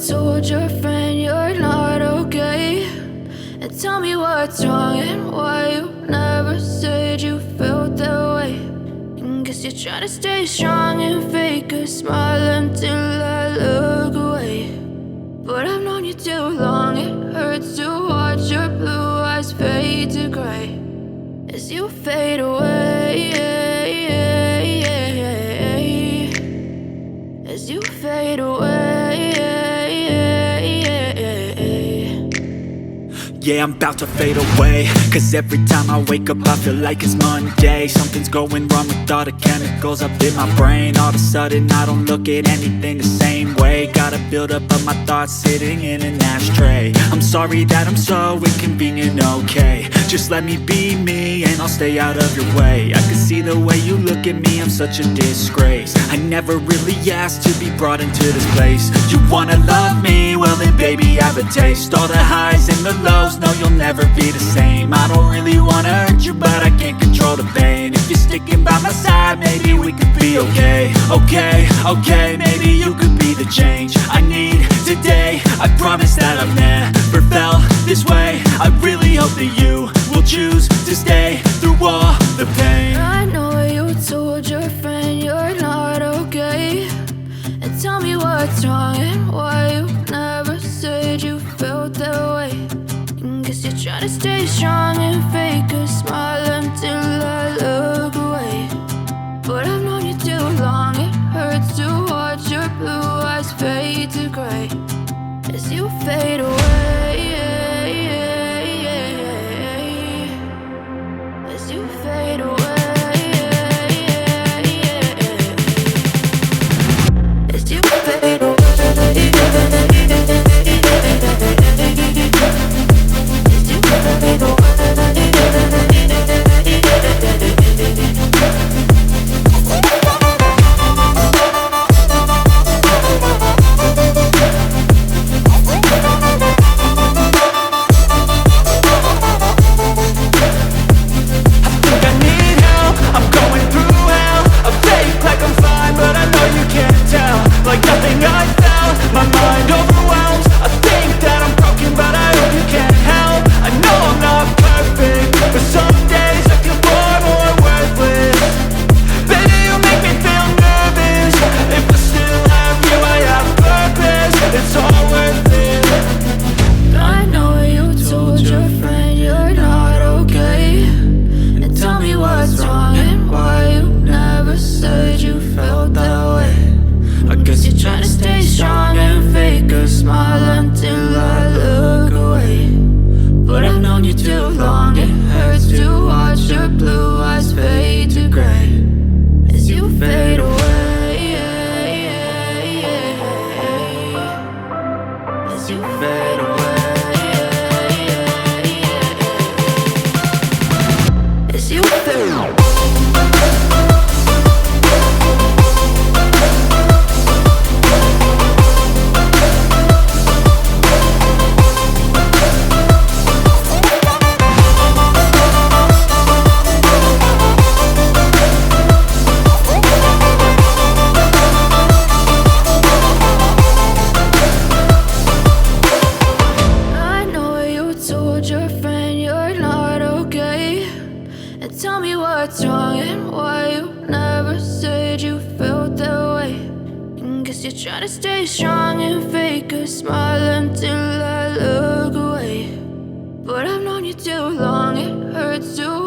told your friend you're not okay, and tell me what's wrong and why you never said you felt that way. And guess you're trying to stay strong and fake a smile until I look away. But I've known you too long, it hurts to watch your blue eyes fade to gray as you fade away, as you fade away. Yeah, I'm about to fade away, cause every time I wake up I feel like it's Monday. Something's going wrong with all the chemicals up in my brain. All of a sudden I don't look at anything the same way. Got a build up of my thoughts sitting in an ashtray. I'm sorry that I'm so inconvenient, okay. Just let me be me and I'll stay out of your way. I can see the way you look at me, I'm such a disgrace. I never really asked to be brought into this place. You wanna love me? Well then baby I have a taste. All the highs and the lows, no you'll never be the same. I don't really wanna hurt you but I can't control the pain. If you're sticking by my side maybe we could be okay. Okay, maybe you could be the change I need today. I promise that I've never felt this way. I really hope that you will choose to stay through all the pain. I know you told your friend you're not okay, and tell me what's wrong and why you never said you felt that way. And guess you're trying to stay strong and fake a smile until I look away. But I've known you too long, it hurts to watch your blue eyes fade to gray as you fade away, as you fade away. As you fade away. Tell me what's wrong and why you never said you felt that way. And guess you're trying to stay strong and fake a smile until I look away. But I've known you too long, it hurts to